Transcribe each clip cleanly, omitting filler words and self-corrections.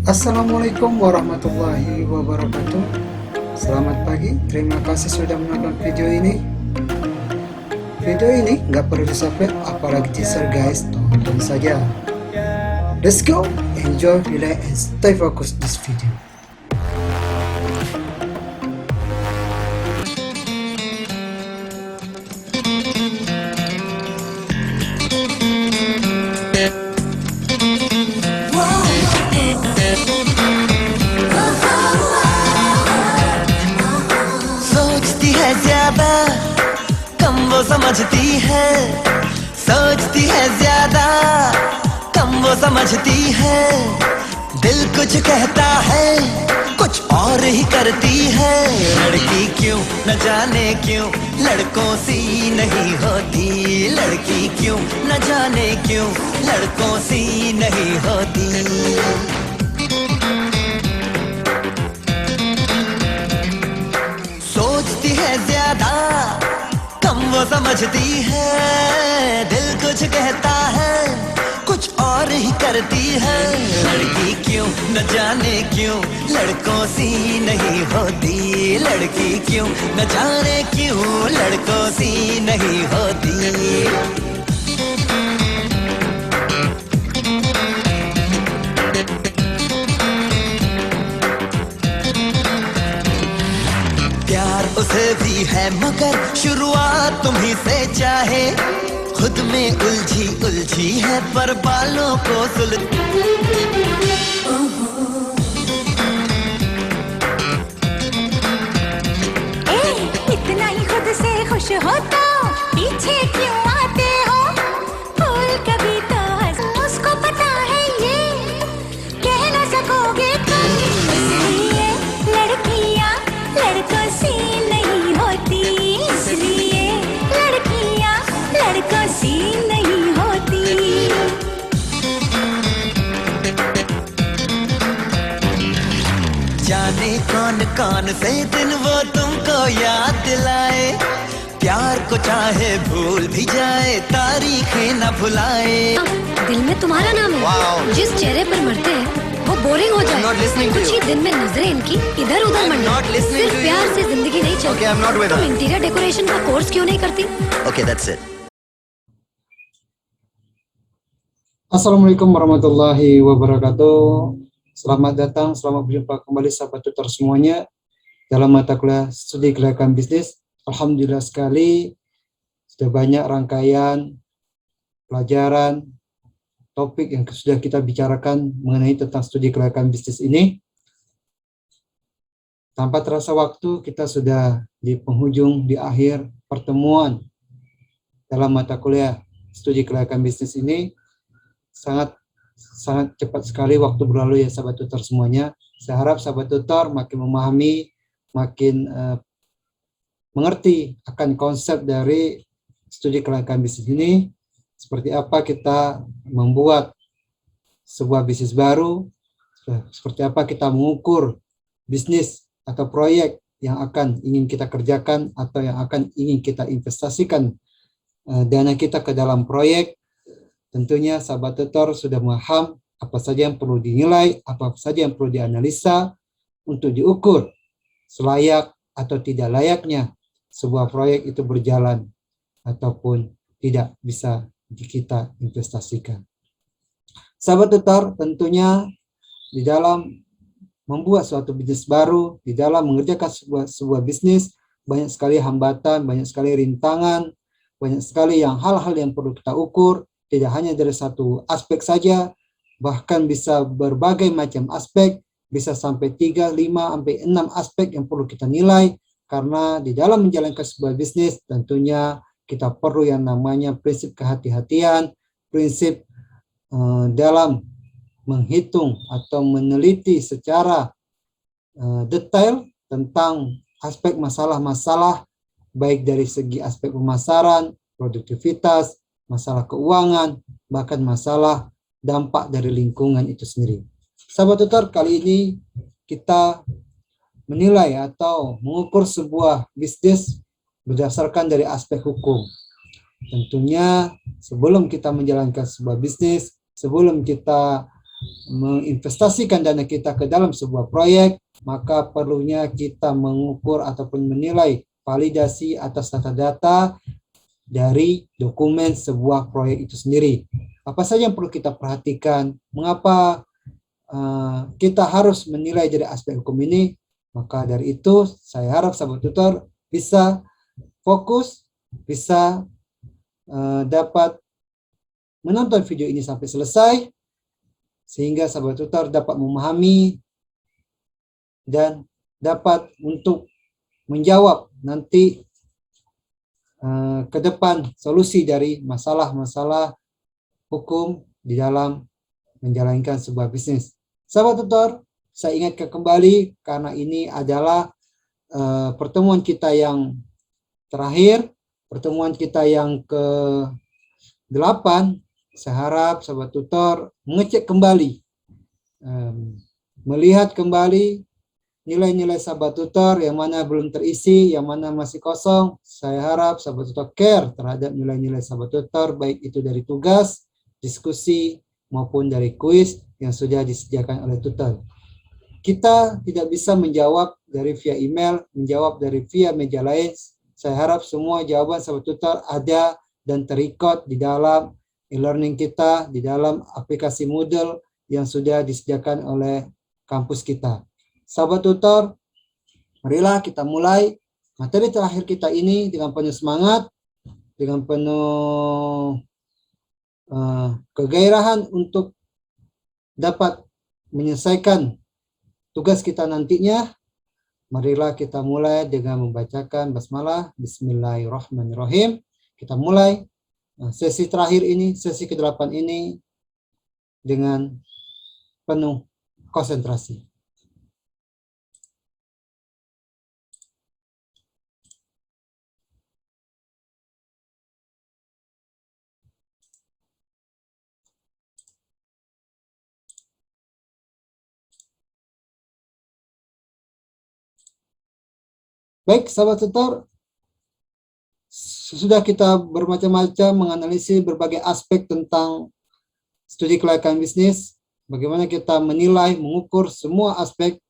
Assalamualaikum warahmatullahi wabarakatuh. Selamat pagi, terima kasih sudah menonton video ini. Video ini nggak perlu di-subscribe, apalagi teaser guys, tonton saja. Let's go, enjoy, relax, and stay focused this video. सोचती है ज्यादा कम वो समझती है, सोचती है ज्यादा कम वो समझती है। दिल कुछ कहता है कुछ और ही करती है। लड़की क्यों न जाने क्यों लड़कों सी नहीं होती, लड़की क्यों न जाने क्यों लड़कों सी नहीं होती। सोचती है ज्यादा कम वो समझती है। दिल कुछ कहता है कुछ और ही करती है। लड़की क्यों न जाने क्यों लड़कों सी नहीं होती, लड़की क्यों न जाने क्यों लड़कों सी नहीं होती। प्यार उसे भी है मगर शुरुआत तुम्ही से चाहे। खुद में उलझी उलझी है पर बालों को सुल। इतना ही खुद से खुश हो तो पीछे क्यों आते हो? फूल कभी तो उसको पता है ये कह ना सकोगे तुम। इसलिए लड़कियां लड़कों से नहीं होती, इसलिए लड़कियां लड़कों से नहीं होती। जाने कौन कौन से दिन वो तुमको याद दिलाए। प्यार को चाहे भूल भी जाए तारीखें न भुलाए। दिल में तुम्हारा नाम Wow. है, जिस चेहरे पर मरते हैं वो बोरिंग हो I'm not listening जाए। to कुछ ही you. दिन में नजरें इनकी इधर उधर I'm मंडे। not listening सिर्फ to प्यार you. से जिंदगी नहीं चलती। Okay, I'm not with तुम her. इंटीरियर डेकोरेशन का कोर्स क्यों नहीं करती? Okay, that's it. Assalamualaikum warahmatullahi wabarakatuh. Selamat datang, selamat berjumpa kembali sahabat tutor semuanya dalam mata kuliah studi kelayakan bisnis. Alhamdulillah sekali sudah banyak rangkaian pelajaran topik yang sudah kita bicarakan mengenai tentang studi kelayakan bisnis ini. Tanpa terasa waktu, kita sudah di penghujung, di akhir pertemuan dalam mata kuliah studi kelayakan bisnis ini. Sangat cepat sekali waktu berlalu ya sahabat tutor semuanya. Saya harap sahabat tutor makin memahami, makin mengerti akan konsep dari studi kelayakan bisnis ini. Seperti apa kita membuat sebuah bisnis baru, seperti apa kita mengukur bisnis atau proyek yang akan ingin kita kerjakan atau yang akan ingin kita investasikan dana kita ke dalam proyek. Tentunya sahabat tutor sudah paham apa saja yang perlu dinilai, apa saja yang perlu dianalisa untuk diukur selayak atau tidak layaknya sebuah proyek itu berjalan ataupun tidak bisa kita investasikan. Sahabat tutor, tentunya di dalam membuat suatu bisnis baru, di dalam mengerjakan sebuah bisnis, banyak sekali hambatan, banyak sekali rintangan, banyak sekali hal-hal yang perlu kita ukur. Tidak hanya dari satu aspek saja, bahkan bisa berbagai macam aspek, bisa sampai 3, 5, sampai 6 aspek yang perlu kita nilai, karena di dalam menjalankan sebuah bisnis tentunya kita perlu yang namanya prinsip kehati-hatian, prinsip dalam menghitung atau meneliti secara detail tentang aspek masalah-masalah, baik dari segi aspek pemasaran, produktivitas, masalah keuangan, bahkan masalah dampak dari lingkungan itu sendiri. Sahabat tutor, kali ini kita menilai atau mengukur sebuah bisnis berdasarkan dari aspek hukum. Tentunya sebelum kita menjalankan sebuah bisnis, sebelum kita menginvestasikan dana kita ke dalam sebuah proyek, maka perlunya kita mengukur ataupun menilai validasi atas data-data dari dokumen sebuah proyek itu sendiri. Apa saja yang perlu kita perhatikan? Mengapa kita harus menilai dari aspek hukum ini? Maka dari itu, saya harap sahabat tutor bisa fokus, bisa dapat menonton video ini sampai selesai, sehingga sahabat tutor dapat memahami dan dapat untuk menjawab nanti ke depan solusi dari masalah-masalah hukum di dalam menjalankan sebuah bisnis. Sahabat tutor, saya ingatkan kembali karena ini adalah pertemuan kita yang terakhir, pertemuan kita yang ke-8. Saya harap sahabat tutor mengecek kembali, melihat kembali nilai-nilai sahabat tutor yang mana belum terisi, yang mana masih kosong. Saya harap sahabat tutor care terhadap nilai-nilai sahabat tutor, baik itu dari tugas, diskusi, maupun dari kuis yang sudah disediakan oleh tutor. Kita tidak bisa menjawab dari via email, menjawab dari via media lain. Saya harap semua jawaban sahabat tutor ada dan terrecord di dalam e-learning kita, di dalam aplikasi Moodle yang sudah disediakan oleh kampus kita. Sahabat tutor, marilah kita mulai materi terakhir kita ini dengan penuh semangat, dengan penuh kegairahan untuk dapat menyelesaikan tugas kita nantinya. Marilah kita mulai dengan membacakan basmalah. Bismillahirrahmanirrahim. Kita mulai sesi terakhir ini, sesi ke-8 ini dengan penuh konsentrasi. Baik, sahabat tutor, sudah kita bermacam-macam menganalisis berbagai aspek tentang studi kelayakan bisnis, bagaimana kita menilai, mengukur semua aspek.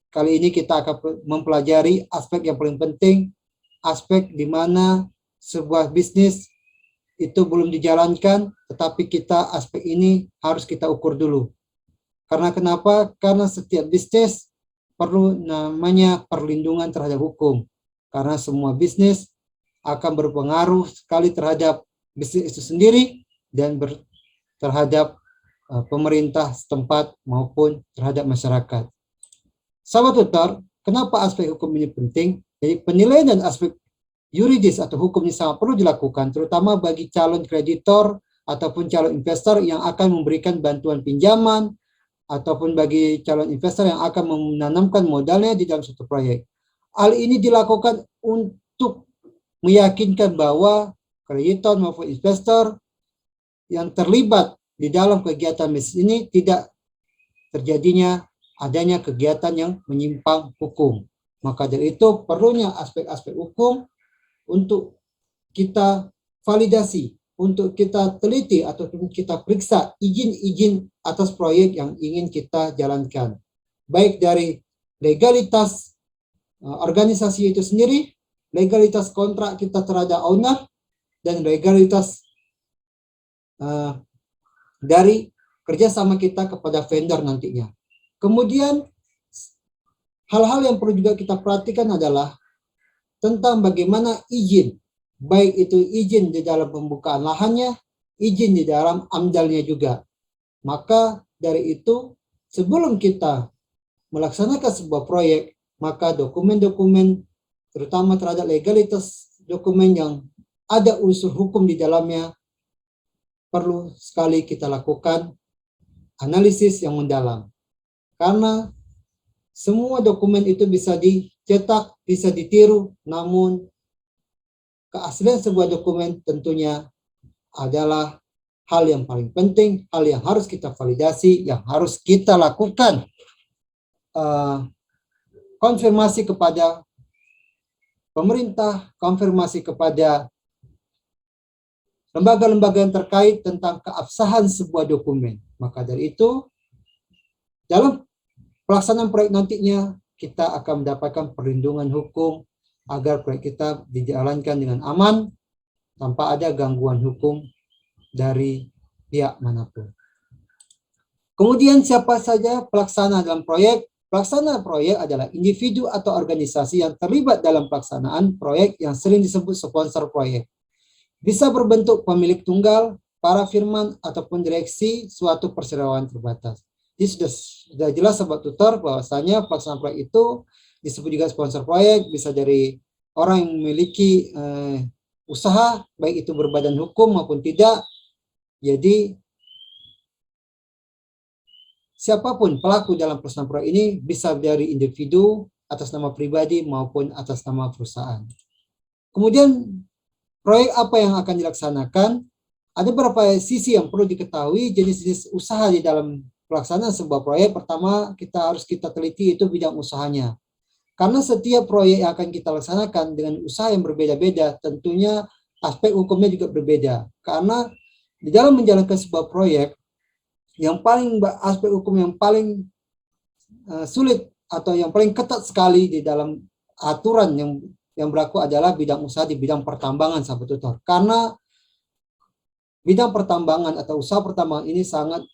Kali ini kita akan mempelajari aspek yang paling penting, aspek di mana sebuah bisnis itu belum dijalankan, tetapi kita aspek ini harus kita ukur dulu. Karena kenapa? Karena setiap bisnis perlu namanya perlindungan terhadap hukum. Karena semua bisnis akan berpengaruh sekali terhadap bisnis itu sendiri dan terhadap pemerintah setempat maupun terhadap masyarakat. Sahabat tutor, kenapa aspek hukum ini penting? Jadi penilaian dan aspek yuridis atau hukum ini sangat perlu dilakukan, terutama bagi calon kreditor ataupun calon investor yang akan memberikan bantuan pinjaman, ataupun bagi calon investor yang akan menanamkan modalnya di dalam suatu proyek. Hal ini dilakukan untuk meyakinkan bahwa kreditor maupun investor yang terlibat di dalam kegiatan bisnis ini tidak terjadinya adanya kegiatan yang menyimpang hukum. Maka dari itu perlunya aspek-aspek hukum untuk kita validasi, untuk kita teliti ataupun kita periksa izin-izin atas proyek yang ingin kita jalankan. Baik dari legalitas organisasi itu sendiri, legalitas kontrak kita terhadap owner, dan legalitas dari kerjasama kita kepada vendor nantinya. Kemudian hal-hal yang perlu juga kita perhatikan adalah tentang bagaimana izin, baik itu izin di dalam pembukaan lahannya, izin di dalam amdalnya juga. Maka dari itu, sebelum kita melaksanakan sebuah proyek, maka dokumen-dokumen, terutama terhadap legalitas dokumen yang ada unsur hukum di dalamnya, perlu sekali kita lakukan analisis yang mendalam. Karena semua dokumen itu bisa dicetak, bisa ditiru, namun keaslian sebuah dokumen tentunya adalah hal yang paling penting, hal yang harus kita validasi, yang harus kita lakukan konfirmasi kepada pemerintah, konfirmasi kepada lembaga-lembaga yang terkait tentang keabsahan sebuah dokumen. Maka dari itu, dalam pelaksanaan proyek nantinya, kita akan mendapatkan perlindungan hukum agar proyek kita dijalankan dengan aman, tanpa ada gangguan hukum dari pihak manapun. Kemudian siapa saja pelaksana dalam proyek? Pelaksana proyek adalah individu atau organisasi yang terlibat dalam pelaksanaan proyek yang sering disebut sponsor proyek. Bisa berbentuk pemilik tunggal, para firman, ataupun direksi suatu perseroan terbatas. Jadi sudah jelas Sobat Tutor bahwasanya pelaksanaan proyek itu disebut juga sponsor proyek, bisa dari orang yang memiliki usaha, baik itu berbadan hukum maupun tidak. Jadi siapapun pelaku dalam pelaksanaan proyek ini bisa dari individu, atas nama pribadi maupun atas nama perusahaan. Kemudian proyek apa yang akan dilaksanakan? Ada beberapa sisi yang perlu diketahui jenis-jenis usaha di dalam pelaksanaan sebuah proyek. Pertama, kita teliti itu bidang usahanya. Karena setiap proyek yang akan kita laksanakan dengan usaha yang berbeda-beda, tentunya aspek hukumnya juga berbeda. Karena di dalam menjalankan sebuah proyek, aspek hukum yang paling sulit atau yang paling ketat sekali di dalam aturan yang berlaku adalah bidang usaha di bidang pertambangan, Sahabat Tutor. Karena bidang pertambangan atau usaha pertambangan ini sangat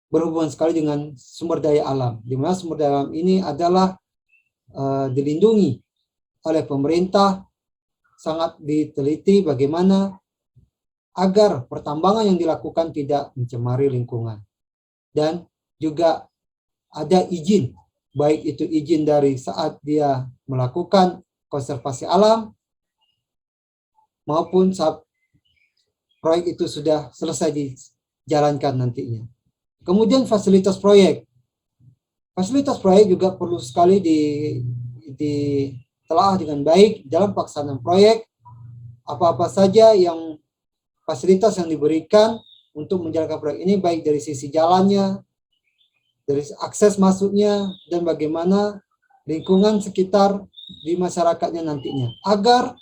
berhubungan sekali dengan sumber daya alam, di mana sumber daya alam ini adalah dilindungi oleh pemerintah, sangat diteliti bagaimana agar pertambangan yang dilakukan tidak mencemari lingkungan. Dan juga ada izin, baik itu izin dari saat dia melakukan konservasi alam, maupun saat proyek itu sudah selesai dijalankan nantinya. Kemudian fasilitas proyek. Fasilitas proyek juga perlu sekali ditelaah dengan baik dalam pelaksanaan proyek. Apa-apa saja yang fasilitas yang diberikan untuk menjalankan proyek ini, baik dari sisi jalannya, dari akses masuknya, dan bagaimana lingkungan sekitar di masyarakatnya nantinya, agar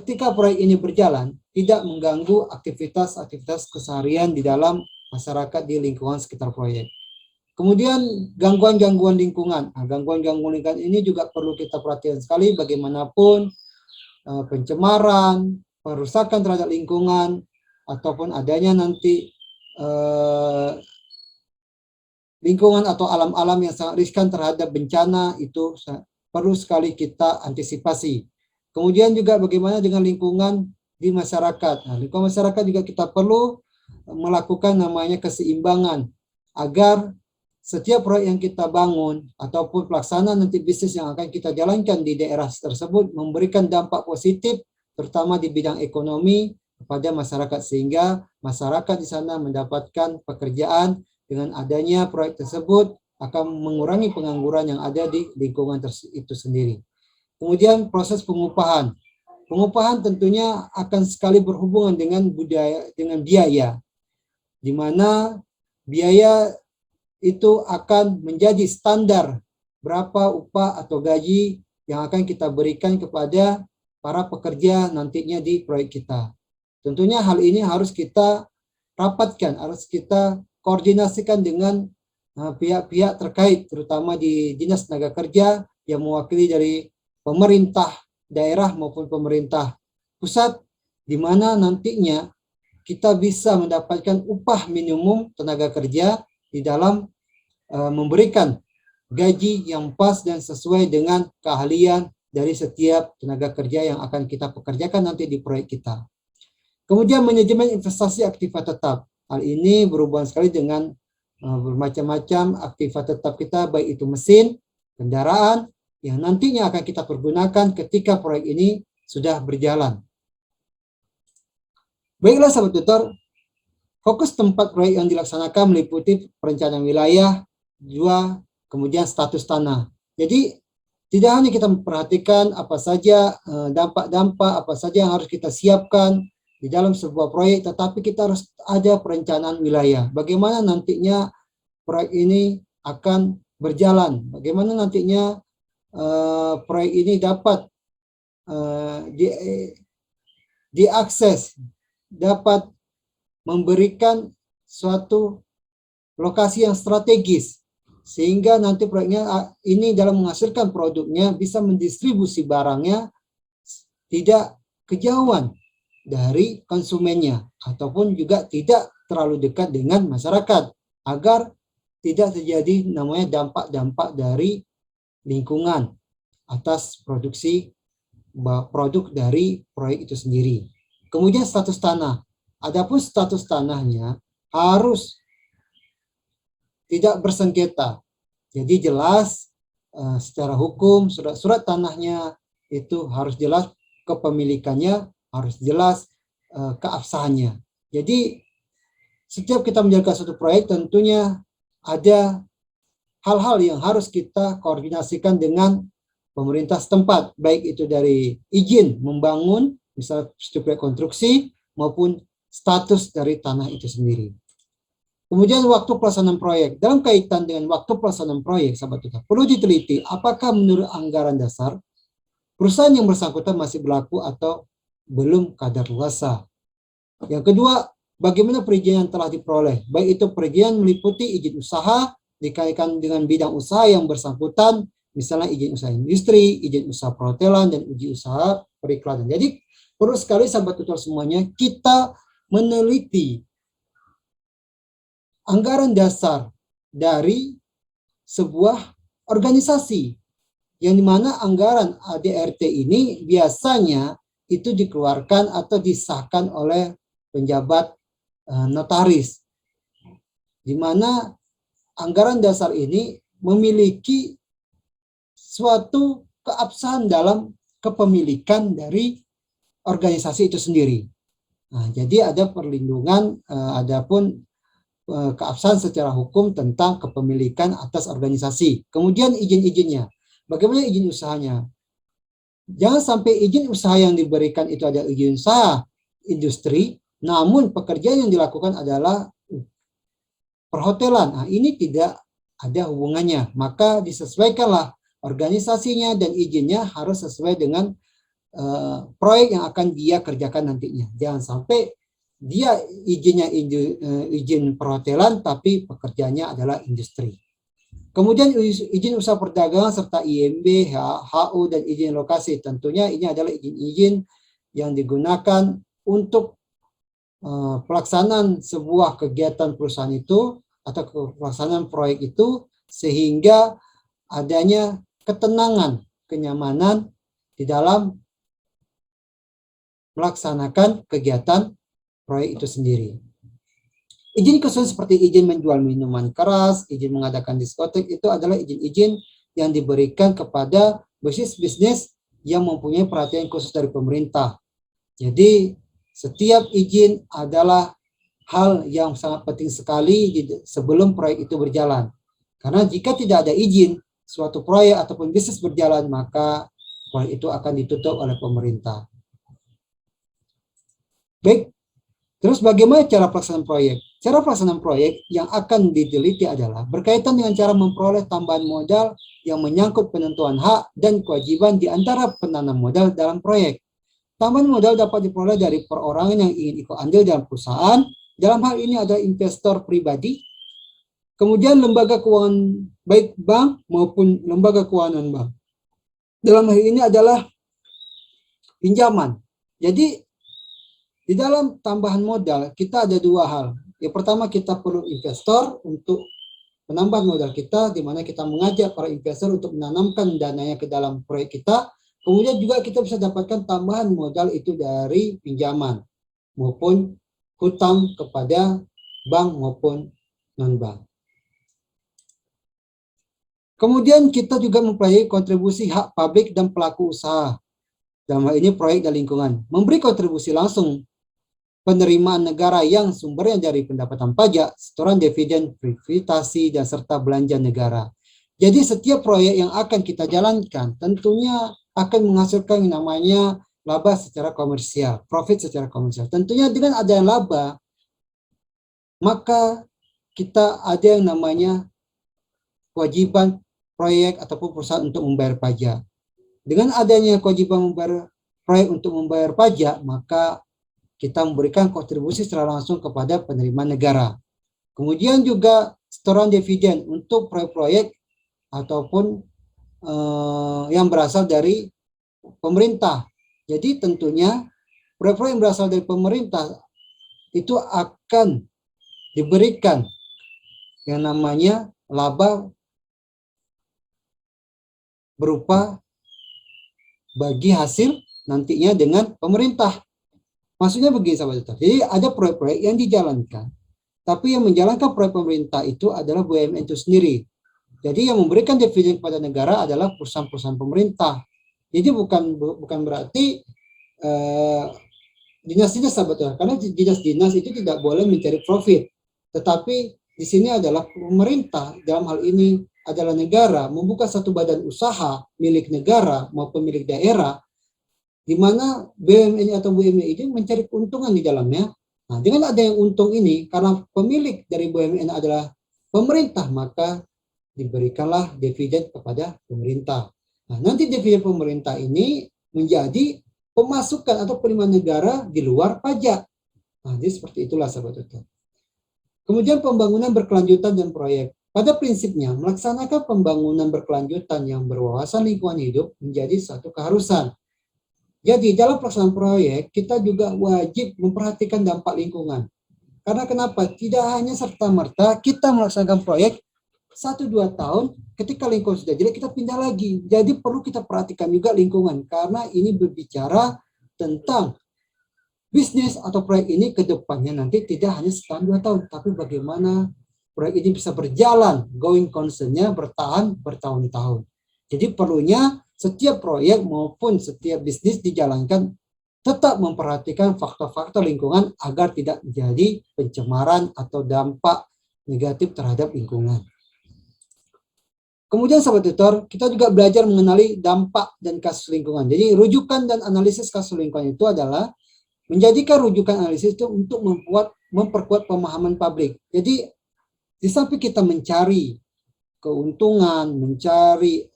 ketika proyek ini berjalan tidak mengganggu aktivitas-aktivitas keseharian di dalam masyarakat di lingkungan sekitar proyek. Kemudian gangguan-gangguan lingkungan. Nah, gangguan-gangguan lingkungan ini juga perlu kita perhatikan sekali, bagaimanapun pencemaran, perusakan terhadap lingkungan, ataupun adanya nanti lingkungan atau alam-alam yang sangat riskan terhadap bencana, itu perlu sekali kita antisipasi. Kemudian juga bagaimana dengan lingkungan di masyarakat. Nah, lingkungan masyarakat juga kita perlu melakukan namanya keseimbangan, agar setiap proyek yang kita bangun ataupun pelaksanaan nanti bisnis yang akan kita jalankan di daerah tersebut memberikan dampak positif, terutama di bidang ekonomi kepada masyarakat, sehingga masyarakat di sana mendapatkan pekerjaan. Dengan adanya proyek tersebut akan mengurangi pengangguran yang ada di lingkungan itu sendiri. Kemudian proses pengupahan. Pengupahan tentunya akan sekali berhubungan dengan biaya, di mana biaya itu akan menjadi standar berapa upah atau gaji yang akan kita berikan kepada para pekerja nantinya di proyek kita. Tentunya hal ini harus kita rapatkan, harus kita koordinasikan dengan pihak-pihak terkait, terutama di Dinas Tenaga Kerja yang mewakili dari pemerintah daerah maupun pemerintah pusat, di mana nantinya kita bisa mendapatkan upah minimum tenaga kerja di dalam memberikan gaji yang pas dan sesuai dengan keahlian dari setiap tenaga kerja yang akan kita pekerjakan nanti di proyek kita. Kemudian manajemen investasi aktiva tetap. Hal ini berhubungan sekali dengan bermacam-macam aktiva tetap kita, baik itu mesin, kendaraan, yang nantinya akan kita pergunakan ketika proyek ini sudah berjalan. Baiklah Sahabat Tutor, fokus tempat proyek yang dilaksanakan meliputi perencanaan wilayah, kemudian status tanah. Jadi tidak hanya kita memperhatikan apa saja dampak-dampak, apa saja yang harus kita siapkan di dalam sebuah proyek, tetapi kita harus ada perencanaan wilayah. Bagaimana nantinya proyek ini akan berjalan, bagaimana nantinya proyek ini dapat diakses dapat memberikan suatu lokasi yang strategis, sehingga nanti proyeknya ini dalam menghasilkan produknya bisa mendistribusi barangnya tidak kejauhan dari konsumennya, ataupun juga tidak terlalu dekat dengan masyarakat, agar tidak terjadi namanya dampak-dampak dari lingkungan atas produksi produk dari proyek itu sendiri. Kemudian status tanah. Adapun status tanahnya harus tidak bersengketa. Jadi jelas secara hukum surat-surat tanahnya itu harus jelas, kepemilikannya harus jelas, keabsahannya. Jadi setiap kita menjalankan suatu proyek tentunya ada hal-hal yang harus kita koordinasikan dengan pemerintah setempat, baik itu dari izin membangun, misal studi konstruksi, maupun status dari tanah itu sendiri. Kemudian waktu pelaksanaan proyek. Dalam kaitan dengan waktu pelaksanaan proyek, sahabat kita, perlu diteliti apakah menurut anggaran dasar perusahaan yang bersangkutan masih berlaku atau belum kadaluarsa. Yang kedua, bagaimana perizinan yang telah diperoleh, baik itu perizinan meliputi izin usaha dikaitkan dengan bidang usaha yang bersangkutan, misalnya izin usaha industri, izin usaha perhotelan, dan izin usaha periklanan. Jadi perlu sekali sahabat tutor semuanya kita meneliti anggaran dasar dari sebuah organisasi, yang dimana anggaran ADRT ini biasanya itu dikeluarkan atau disahkan oleh penjabat notaris, di mana anggaran dasar ini memiliki suatu keabsahan dalam kepemilikan dari organisasi itu sendiri. Nah, jadi ada perlindungan, adapun keabsahan secara hukum tentang kepemilikan atas organisasi. Kemudian izin-izinnya. Bagaimana izin usahanya? Jangan sampai izin usaha yang diberikan itu ada izin usaha industri, namun pekerjaan yang dilakukan adalah perhotelan. Nah, ini tidak ada hubungannya. Maka disesuaikanlah organisasinya dan izinnya harus sesuai dengan proyek yang akan dia kerjakan nantinya. Jangan sampai dia izinnya izin perhotelan tapi pekerjaannya adalah industri. Kemudian izin usaha perdagangan serta IMB, HU, dan izin lokasi. Tentunya ini adalah izin-izin yang digunakan untuk pelaksanaan sebuah kegiatan perusahaan itu atau pelaksanaan proyek itu, sehingga adanya ketenangan, kenyamanan di dalam melaksanakan kegiatan proyek itu sendiri. Izin khusus seperti izin menjual minuman keras, izin mengadakan diskotek, itu adalah izin-izin yang diberikan kepada bisnis-bisnis yang mempunyai perhatian khusus dari pemerintah. Jadi setiap izin adalah hal yang sangat penting sekali sebelum proyek itu berjalan. Karena jika tidak ada izin suatu proyek ataupun bisnis berjalan, maka proyek itu akan ditutup oleh pemerintah. Baik, terus bagaimana cara pelaksanaan proyek? Cara pelaksanaan proyek yang akan diteliti adalah berkaitan dengan cara memperoleh tambahan modal yang menyangkut penentuan hak dan kewajiban di antara penanam modal dalam proyek. Tambahan modal dapat diperoleh dari perorangan yang ingin ikut andil dalam perusahaan. Dalam hal ini ada investor pribadi, kemudian lembaga keuangan baik bank maupun lembaga keuangan bank. Dalam hal ini adalah pinjaman. Jadi di dalam tambahan modal kita ada dua hal. Yang pertama, kita perlu investor untuk menambah modal kita, di mana kita mengajak para investor untuk menanamkan dananya ke dalam proyek kita. Kemudian juga kita bisa dapatkan tambahan modal itu dari pinjaman maupun hutang kepada bank maupun non-bank. Kemudian kita juga mempelajari kontribusi hak publik dan pelaku usaha. Dalam hal ini proyek dan lingkungan. Memberi kontribusi langsung penerimaan negara yang sumbernya dari pendapatan pajak, setoran dividen, privitasi, dan serta belanja negara. Jadi setiap proyek yang akan kita jalankan tentunya akan menghasilkan yang namanya laba secara komersial, profit secara komersial. Tentunya dengan adanya laba, maka kita ada yang namanya kewajiban proyek ataupun perusahaan untuk membayar pajak. Dengan adanya kewajiban membayar proyek untuk membayar pajak, maka kita memberikan kontribusi secara langsung kepada penerimaan negara. Kemudian juga setoran dividen untuk proyek-proyek ataupun yang berasal dari pemerintah. Jadi tentunya proyek-proyek yang berasal dari pemerintah itu akan diberikan yang namanya laba berupa bagi hasil nantinya dengan pemerintah. Maksudnya begini sahabat tutor. Jadi ada proyek-proyek yang dijalankan, tapi yang menjalankan proyek pemerintah itu adalah BUMN itu sendiri. Jadi yang memberikan dividen kepada negara adalah perusahaan-perusahaan pemerintah. Jadi bukan berarti dinas-dinas sahabat tutor, karena dinas-dinas itu tidak boleh mencari profit. Tetapi di sini adalah pemerintah, dalam hal ini adalah negara, membuka satu badan usaha milik negara maupun milik daerah, di mana BUMN atau BUMN ini mencari keuntungan di dalamnya. Nah, dengan ada yang untung ini, karena pemilik dari BUMN adalah pemerintah, maka diberikanlah dividen kepada pemerintah. Nah, nanti dividen pemerintah ini menjadi pemasukan atau penerimaan negara di luar pajak. Nah, jadi seperti itulah sahabat tutor. Kemudian pembangunan berkelanjutan dan proyek. Pada prinsipnya, melaksanakan pembangunan berkelanjutan yang berwawasan lingkungan hidup menjadi satu keharusan. Jadi dalam pelaksanaan proyek, kita juga wajib memperhatikan dampak lingkungan. Karena kenapa? Tidak hanya serta-merta kita melaksanakan proyek 1-2 tahun, ketika lingkungan sudah jelek, kita pindah lagi. Jadi perlu kita perhatikan juga lingkungan, karena ini berbicara tentang bisnis atau proyek ini ke depannya nanti tidak hanya setahun 2 tahun, tapi bagaimana proyek ini bisa berjalan, going concern-nya bertahan bertahun-tahun. Jadi perlunya setiap proyek maupun setiap bisnis dijalankan tetap memperhatikan faktor-faktor lingkungan agar tidak menjadi pencemaran atau dampak negatif terhadap lingkungan. Kemudian sahabat tutor, kita juga belajar mengenali dampak dan kasus lingkungan. Jadi rujukan dan analisis kasus lingkungan itu adalah menjadikan rujukan analisis itu untuk memperkuat pemahaman publik. Jadi di samping kita mencari keuntungan, mencari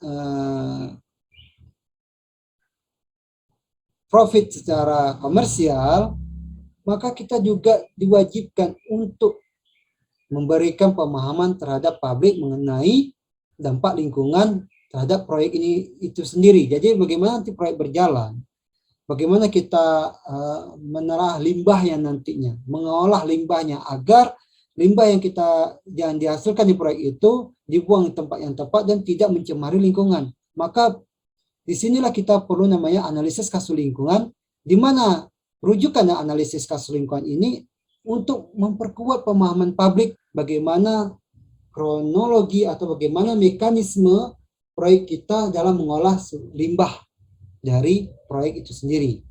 profit secara komersial, maka kita juga diwajibkan untuk memberikan pemahaman terhadap publik mengenai dampak lingkungan terhadap proyek ini itu sendiri. Jadi bagaimana nanti proyek berjalan, bagaimana kita menelaah limbahnya nantinya, mengolah limbahnya agar limbah yang dihasilkan di proyek itu dibuang di tempat yang tepat dan tidak mencemari lingkungan. Maka disinilah kita perlu namanya analisis kasus lingkungan, di mana rujukan analisis kasus lingkungan ini untuk memperkuat pemahaman publik bagaimana kronologi atau bagaimana mekanisme proyek kita dalam mengolah limbah dari proyek itu sendiri.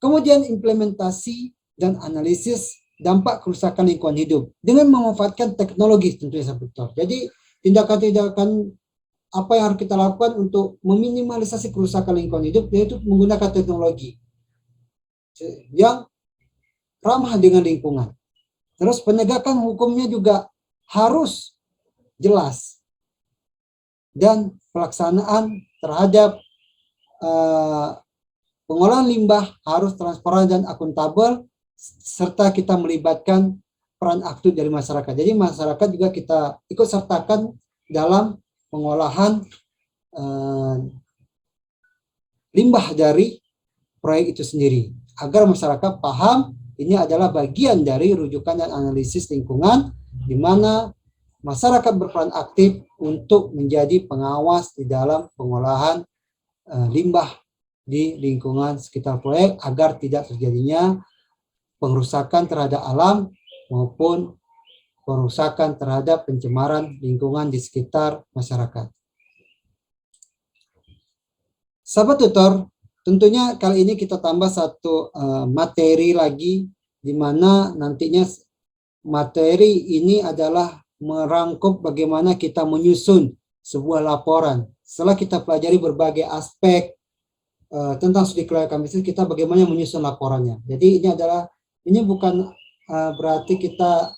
Kemudian implementasi dan analisis dampak kerusakan lingkungan hidup dengan memanfaatkan teknologi tentunya sahabat tutor. Jadi tindakan-tindakan apa yang harus kita lakukan untuk meminimalisasi kerusakan lingkungan hidup yaitu menggunakan teknologi yang ramah dengan lingkungan. Terus penegakan hukumnya juga harus jelas dan pelaksanaan terhadap pengolahan limbah harus transparan dan akuntabel, serta kita melibatkan peran aktif dari masyarakat. Jadi masyarakat juga kita ikut sertakan dalam pengolahan limbah dari proyek itu sendiri, agar masyarakat paham ini adalah bagian dari rujukan dan analisis lingkungan, di mana masyarakat berperan aktif untuk menjadi pengawas di dalam pengolahan limbah di lingkungan sekitar proyek agar tidak terjadinya pengerusakan terhadap alam maupun pengerusakan terhadap pencemaran lingkungan di sekitar masyarakat. Sahabat tutor, tentunya kali ini kita tambah satu materi lagi, di mana nantinya materi ini adalah merangkup bagaimana kita menyusun sebuah laporan. Setelah kita pelajari berbagai aspek tentang studi kelayakan bisnis, kita bagaimana menyusun laporannya. Jadi ini bukan berarti kita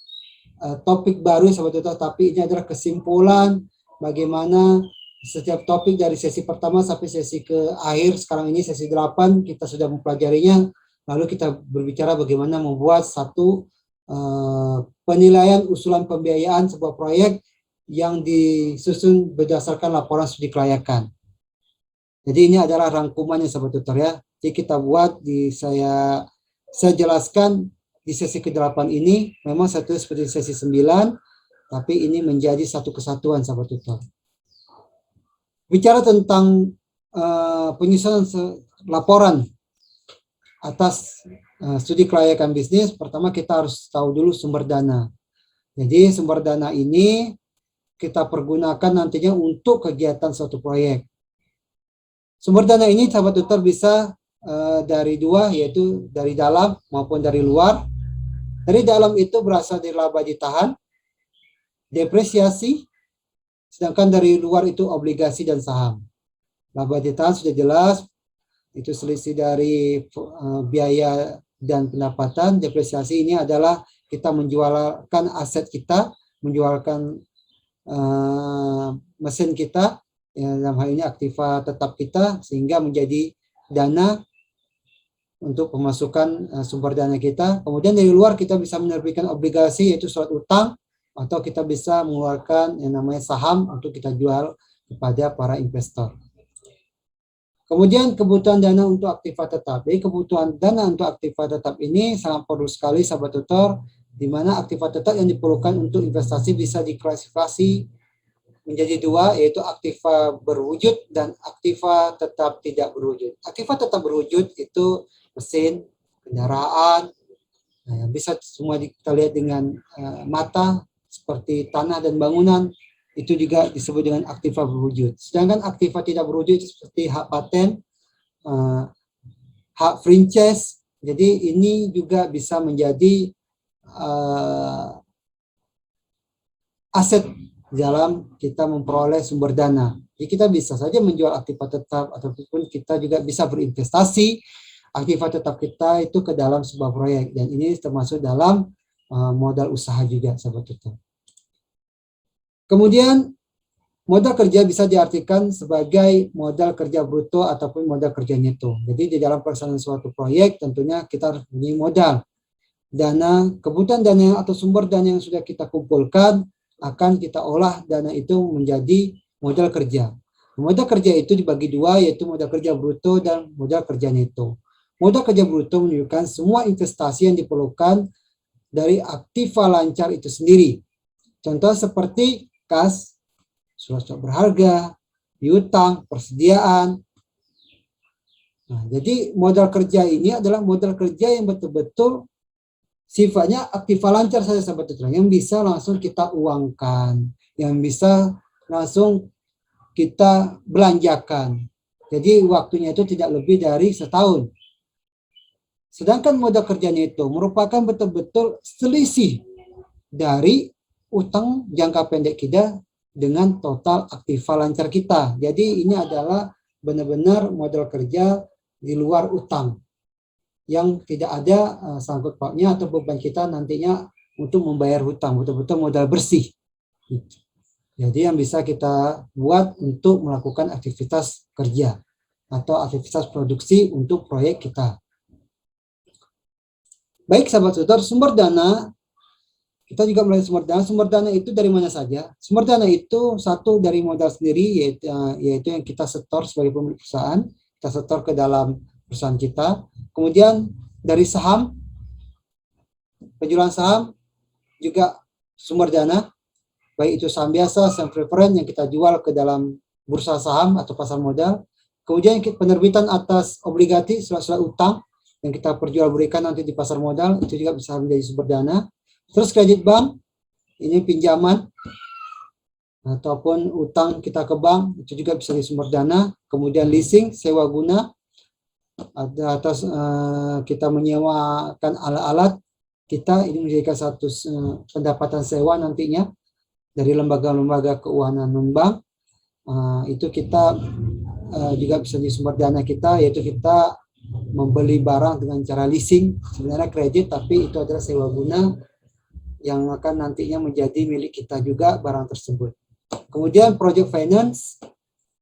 topik baru sahabat tutor, tapi ini adalah kesimpulan bagaimana setiap topik dari sesi pertama sampai sesi ke akhir. Sekarang ini sesi 8 kita sudah mempelajarinya. lalu kita berbicara bagaimana membuat satu penilaian usulan pembiayaan sebuah proyek yang disusun berdasarkan laporan studi kelayakan. Jadi ini adalah rangkumannya sahabat tutor ya. Jadi kita buat saya jelaskan di sesi ke-8 ini memang satu seperti sesi 9, tapi ini menjadi satu kesatuan sahabat tutor. Bicara tentang penyusunan laporan atas studi kelayakan bisnis, pertama kita harus tahu dulu sumber dana. Jadi sumber dana ini kita pergunakan nantinya untuk kegiatan suatu proyek. Sumber dana ini sahabat tutor bisa dari dua, yaitu dari dalam maupun dari luar. Dari dalam itu berasal dari laba ditahan, depresiasi, sedangkan dari luar itu obligasi dan saham. Laba ditahan sudah jelas, itu selisih dari biaya dan pendapatan. Depresiasi ini adalah kita menjualkan aset kita, menjualkan mesin kita, ya, dalam hal ini aktiva tetap kita, sehingga menjadi dana untuk pemasukan sumber dana kita. Kemudian dari luar kita bisa menerbitkan obligasi, yaitu surat utang, atau kita bisa mengeluarkan yang namanya saham untuk kita jual kepada para investor. Kemudian kebutuhan dana untuk aktiva tetap. Jadi kebutuhan dana untuk aktiva tetap ini sangat perlu sekali sahabat tutor, di mana aktiva tetap yang diperlukan untuk investasi bisa diklasifikasi menjadi dua, yaitu aktiva berwujud dan aktiva tetap tidak berwujud. Aktiva tetap berwujud itu mesin, kendaraan, yang bisa semua kita lihat dengan mata, seperti tanah dan bangunan, itu juga disebut dengan aktiva berwujud. Sedangkan aktiva tidak berwujud seperti hak paten, hak franchise, jadi ini juga bisa menjadi aset dalam kita memperoleh sumber dana. Jadi kita bisa saja menjual aktiva tetap, ataupun kita juga bisa berinvestasi aktiva tetap kita itu ke dalam sebuah proyek, dan ini termasuk dalam modal usaha juga sahabat tutor. Kemudian modal kerja bisa diartikan sebagai modal kerja bruto ataupun modal kerja neto. Jadi di dalam pelaksanaan suatu proyek tentunya kita harus punya modal. Dana, kebutuhan dana atau sumber dana yang sudah kita kumpulkan akan kita olah dana itu menjadi modal kerja. Modal kerja itu dibagi dua, yaitu modal kerja bruto dan modal kerja neto. Modal kerja bruto menunjukkan semua investasi yang diperlukan dari aktiva lancar itu sendiri. Contoh seperti kas, surat-surat berharga, piutang, persediaan. Nah, jadi modal kerja ini adalah modal kerja yang betul-betul sifatnya aktiva lancar saja sahabat tutor, yang bisa langsung kita uangkan, yang bisa langsung kita belanjakan. Jadi waktunya itu tidak lebih dari setahun. Sedangkan modal kerja neto merupakan betul-betul selisih dari utang jangka pendek kita dengan total aktiva lancar kita. Jadi ini adalah benar-benar modal kerja di luar utang, yang tidak ada sangkut pautnya atau beban kita nantinya untuk membayar hutang, betul-betul modal bersih. Jadi yang bisa kita buat untuk melakukan aktivitas kerja atau aktivitas produksi untuk proyek kita. Baik sahabat tutor, sumber dana, kita juga melihat sumber dana. Sumber dana itu dari mana saja? Sumber dana itu satu dari modal sendiri, yaitu yang kita setor sebagai pemilik perusahaan, kita setor ke dalam perusahaan kita. Kemudian dari saham, penjualan saham juga sumber dana, baik itu saham biasa, saham preferen yang kita jual ke dalam bursa saham atau pasar modal. Kemudian penerbitan atas obligasi, surat-surat utang yang kita perjualbelikan nanti di pasar modal, itu juga bisa menjadi sumber dana. Terus kredit bank, ini pinjaman ataupun utang kita ke bank, itu juga bisa jadi sumber dana. Kemudian leasing, sewa guna, atas kita menyewakan alat-alat kita, ini menjadikan satu pendapatan sewa nantinya dari lembaga-lembaga keuangan non-bank. Itu kita juga bisa jadi sumber dana kita, yaitu kita membeli barang dengan cara leasing, sebenarnya kredit tapi itu adalah sewa guna yang akan nantinya menjadi milik kita juga barang tersebut. Kemudian project finance,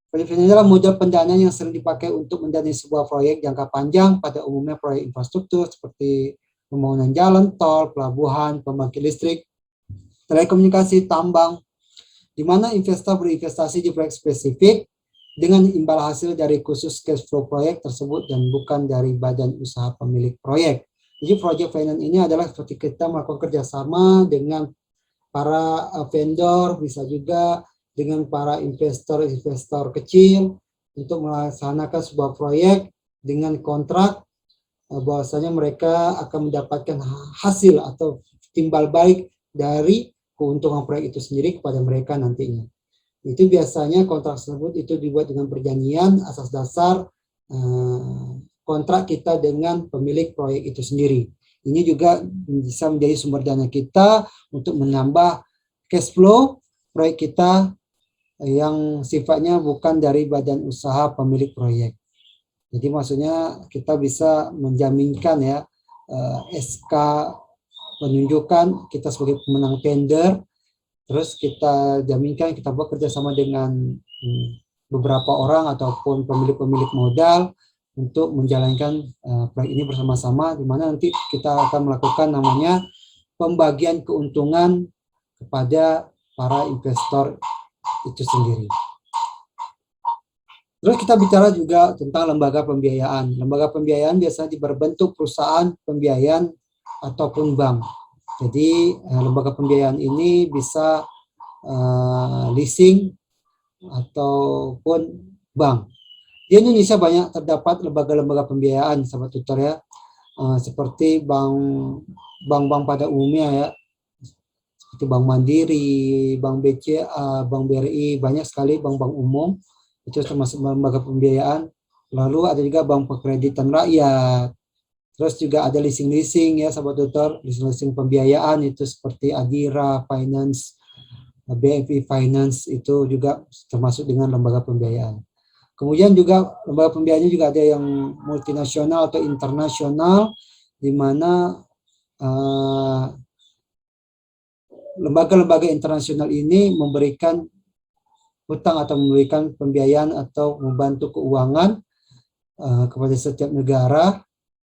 Project finance adalah model pendanaan yang sering dipakai untuk mendanai sebuah proyek jangka panjang, pada umumnya proyek infrastruktur seperti pembangunan jalan, tol, pelabuhan, pembangkit listrik, telekomunikasi, tambang, di mana investor berinvestasi di proyek spesifik dengan imbal hasil dari khusus cash flow proyek tersebut dan bukan dari badan usaha pemilik proyek. Jadi project finance ini adalah seperti kita melakukan kerjasama dengan para vendor, bisa juga dengan para investor kecil untuk melaksanakan sebuah proyek dengan kontrak bahwasanya mereka akan mendapatkan hasil atau timbal balik dari keuntungan proyek itu sendiri kepada mereka nantinya. Itu biasanya kontrak tersebut itu dibuat dengan perjanjian atas dasar kontrak kita dengan pemilik proyek itu sendiri. Ini juga bisa menjadi sumber dana kita untuk menambah cash flow proyek kita yang sifatnya bukan dari badan usaha pemilik proyek. Jadi maksudnya kita bisa menjaminkan ya SK penunjukan kita sebagai pemenang tender. Terus kita jaminkan kita buat kerjasama dengan beberapa orang ataupun pemilik-pemilik modal untuk menjalankan proyek ini bersama-sama, di mana nanti kita akan melakukan namanya pembagian keuntungan kepada para investor itu sendiri. Terus kita bicara juga tentang lembaga pembiayaan. Lembaga pembiayaan biasanya berbentuk perusahaan pembiayaan ataupun bank. Jadi lembaga pembiayaan ini bisa leasing ataupun bank. Di Indonesia banyak terdapat lembaga-lembaga pembiayaan, sahabat tutor ya, seperti bank-bank pada umumnya ya, seperti Bank Mandiri, Bank BCA, Bank BRI, banyak sekali bank-bank umum itu termasuk lembaga pembiayaan. Lalu ada juga bank perkreditan rakyat. Terus juga ada leasing-leasing ya sahabat tutor, leasing pembiayaan itu seperti Adira Finance, BNP Finance itu juga termasuk dengan lembaga pembiayaan. Kemudian juga lembaga pembiayaannya juga ada yang multinasional atau internasional, di mana lembaga-lembaga internasional ini memberikan hutang atau memberikan pembiayaan atau membantu keuangan kepada setiap negara,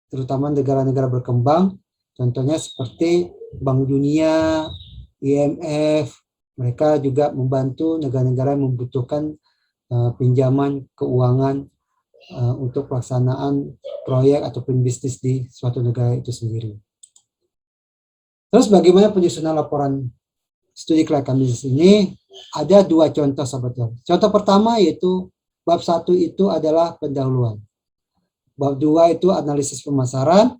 terutama negara-negara berkembang, contohnya seperti Bank Dunia, IMF, mereka juga membantu negara-negara yang membutuhkan pinjaman keuangan untuk pelaksanaan proyek ataupun bisnis di suatu negara itu sendiri. Terus bagaimana penyusunan laporan studi kelayakan bisnis ini? Ada dua contoh sahabat. Contoh pertama yaitu bab 1 itu adalah pendahuluan. Bab 2 itu analisis pemasaran.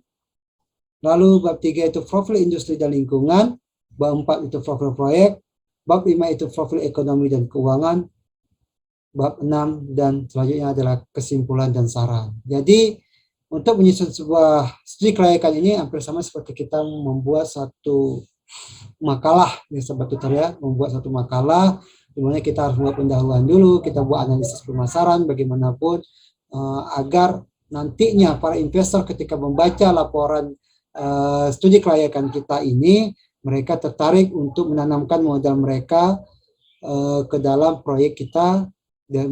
Lalu bab 3 itu profil industri dan lingkungan. Bab 4 itu profil proyek. Bab 5 itu profil ekonomi dan keuangan. Bab 6 dan selanjutnya adalah kesimpulan dan saran. Jadi untuk menyusun sebuah studi kelayakan ini hampir sama seperti kita membuat satu makalah, ya sahabat tutor ya, membuat satu makalah di mana kita harus membuat pendahuluan dulu, kita buat analisis pemasaran bagaimanapun agar nantinya para investor ketika membaca laporan studi kelayakan kita ini, mereka tertarik untuk menanamkan modal mereka ke dalam proyek kita, dan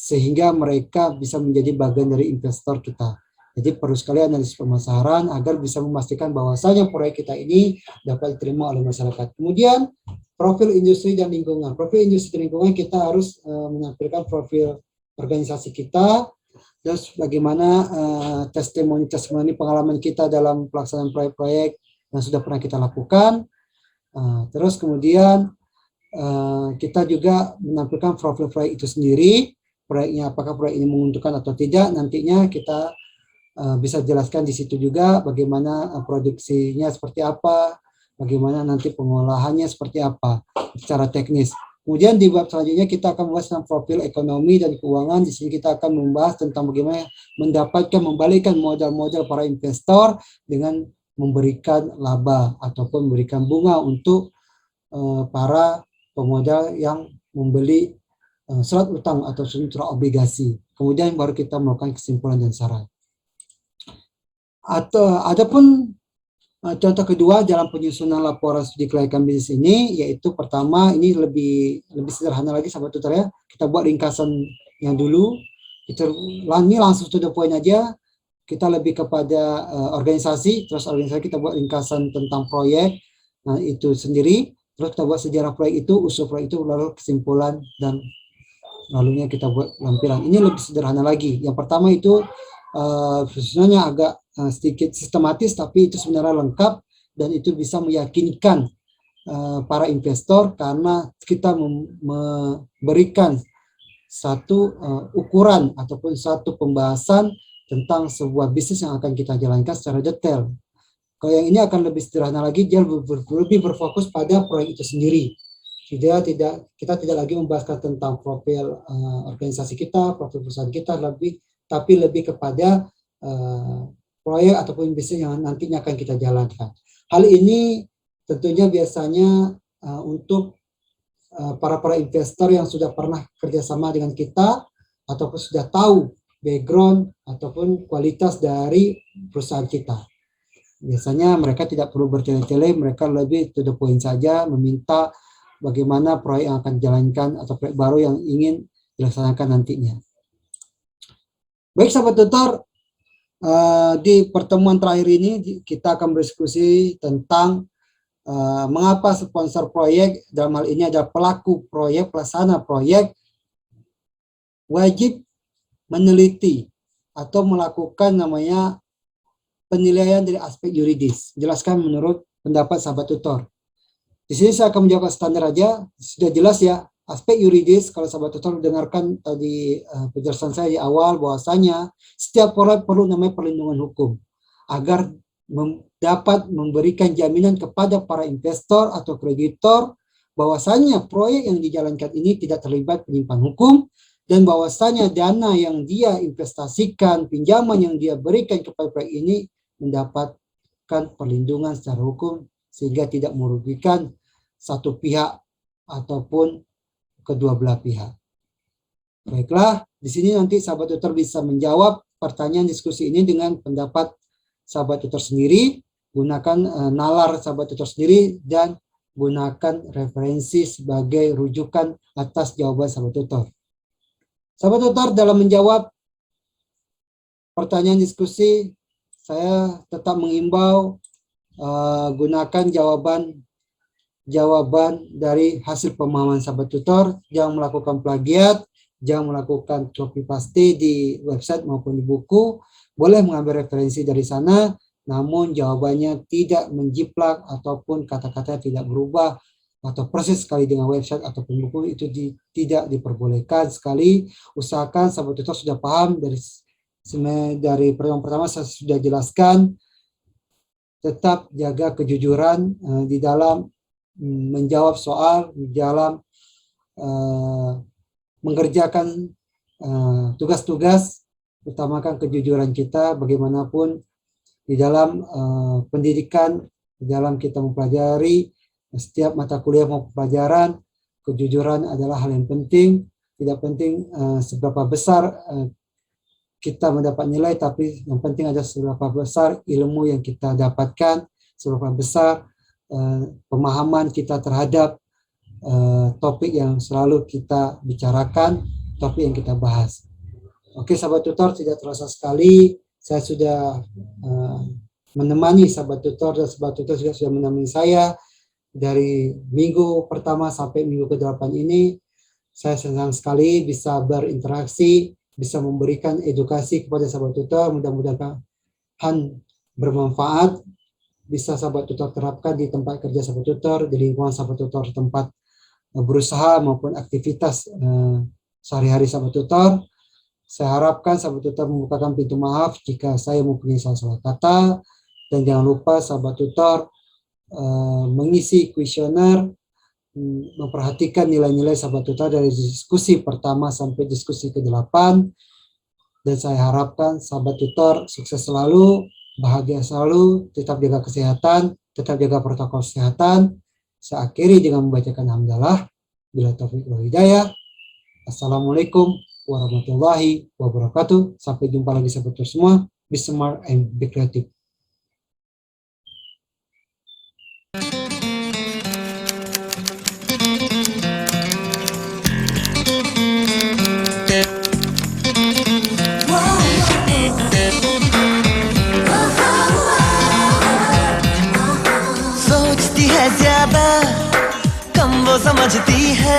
sehingga mereka bisa menjadi bagian dari investor kita. Jadi perlu sekali analisis pemasaran agar bisa memastikan bahwasanya proyek kita ini dapat diterima oleh masyarakat. Kemudian profil industri dan lingkungan. Profil industri dan lingkungan kita harus menampilkan profil organisasi kita, terus bagaimana testimoni pengalaman kita dalam pelaksanaan proyek-proyek yang sudah pernah kita lakukan. Terus kemudian kita juga menampilkan profil proyek itu sendiri, proyeknya apakah proyek ini menguntungkan atau tidak. Nantinya kita bisa jelaskan di situ juga bagaimana produksinya seperti apa, bagaimana nanti pengolahannya seperti apa secara teknis. Kemudian di bab selanjutnya kita akan membahas tentang profil ekonomi dan keuangan. Di sini kita akan membahas tentang bagaimana mendapatkan, membalikan modal-modal para investor dengan memberikan laba ataupun memberikan bunga untuk para pemodal yang membeli surat utang atau surat obligasi. Kemudian baru kita melakukan kesimpulan dan saran. Atau adapun contoh kedua dalam penyusunan laporan studi kelayakan bisnis ini, yaitu pertama ini lebih sederhana lagi sahabat tutor ya. Kita buat ringkasan yang dulu. Kita ini langsung to the point aja. Kita lebih kepada organisasi, terus organisasi kita buat ringkasan tentang proyek itu sendiri, terus kita buat sejarah proyek itu, usul proyek itu, lalu kesimpulan, dan lalunya kita buat lampiran. Ini lebih sederhana lagi. Yang pertama itu sebenarnya agak sedikit sistematis, tapi itu sebenarnya lengkap dan itu bisa meyakinkan para investor karena kita memberikan satu ukuran ataupun satu pembahasan tentang sebuah bisnis yang akan kita jalankan secara detail. Kalau yang ini akan lebih sederhana lagi, dia lebih berfokus pada proyek itu sendiri. Kita tidak lagi membahas tentang profil organisasi kita, profil perusahaan kita, tapi lebih kepada proyek ataupun bisnis yang nantinya akan kita jalankan. Hal ini tentunya biasanya untuk para investor yang sudah pernah kerjasama dengan kita ataupun sudah tahu background ataupun kualitas dari perusahaan kita. Biasanya mereka tidak perlu bertele-tele, mereka lebih to the point saja, meminta bagaimana proyek yang akan dijalankan atau proyek baru yang ingin dilaksanakan nantinya. Baik sahabat tutor, di pertemuan terakhir ini kita akan berdiskusi tentang mengapa sponsor proyek, dalam hal ini ada pelaku proyek, pelaksana proyek, wajib meneliti atau melakukan namanya penilaian dari aspek yuridis. Jelaskan menurut pendapat sahabat tutor. Di sini saya akan menjawab standar aja, sudah jelas ya, aspek yuridis. Kalau sahabat tutor dengarkan tadi penjelasan saya di awal bahwasanya setiap proyek perlu namanya perlindungan hukum agar dapat memberikan jaminan kepada para investor atau kreditor bahwasanya proyek yang dijalankan ini tidak terlibat penyimpangan hukum dan bahwasanya dana yang dia investasikan, pinjaman yang dia berikan kepada proyek ini mendapatkan perlindungan secara hukum sehingga tidak merugikan satu pihak ataupun kedua belah pihak. Baiklah, di sini nanti sahabat tutor bisa menjawab pertanyaan diskusi ini dengan pendapat sahabat tutor sendiri, gunakan nalar sahabat tutor sendiri, dan gunakan referensi sebagai rujukan atas jawaban sahabat tutor. Sahabat tutor, dalam menjawab pertanyaan diskusi, saya tetap mengimbau gunakan jawaban dari hasil pemahaman sahabat tutor, jangan melakukan plagiat, jangan melakukan copy paste di website maupun di buku. Boleh mengambil referensi dari sana, namun jawabannya tidak menjiplak ataupun kata-kata tidak berubah atau persis sekali dengan website ataupun buku, itu tidak diperbolehkan. Sekali usahakan sahabat tutor sudah paham dari pertemuan pertama saya sudah jelaskan, tetap jaga kejujuran di dalam menjawab soal, di dalam mengerjakan tugas-tugas. Utamakan kejujuran kita bagaimanapun di dalam pendidikan, di dalam kita mempelajari setiap mata kuliah maupun pelajaran, kejujuran adalah hal yang penting. Tidak penting seberapa besar kita mendapat nilai, tapi yang penting adalah seberapa besar ilmu yang kita dapatkan, seberapa besar pemahaman kita terhadap topik yang selalu kita bicarakan, topik yang kita bahas. Oke sahabat tutor, tidak terasa sekali saya sudah menemani sahabat tutor, dan sahabat tutor juga sudah menemani saya dari minggu pertama sampai minggu ke-8 ini. Saya senang sekali bisa berinteraksi, bisa memberikan edukasi kepada sahabat tutor. Mudah-mudahan bermanfaat, bisa sahabat tutor terapkan di tempat kerja sahabat tutor, di lingkungan sahabat tutor, tempat berusaha maupun aktivitas sehari-hari sahabat tutor. Saya harapkan sahabat tutor membukakan pintu maaf jika saya mempunyai salah kata, dan jangan lupa sahabat tutor mengisi kuesioner, memperhatikan nilai-nilai sahabat tutor dari diskusi pertama sampai diskusi ke-8, dan saya harapkan sahabat tutor sukses selalu, bahagia selalu, tetap jaga kesehatan, tetap jaga protokol kesehatan. Saya akhiri dengan membacakan hamdalah. Bila taufiq wal hidayah. Assalamualaikum warahmatullahi wabarakatuh. Sampai jumpa lagi sahabat tutor semua. Be smart and be creative. सोचती है ज्यादा, कम वो समझती है।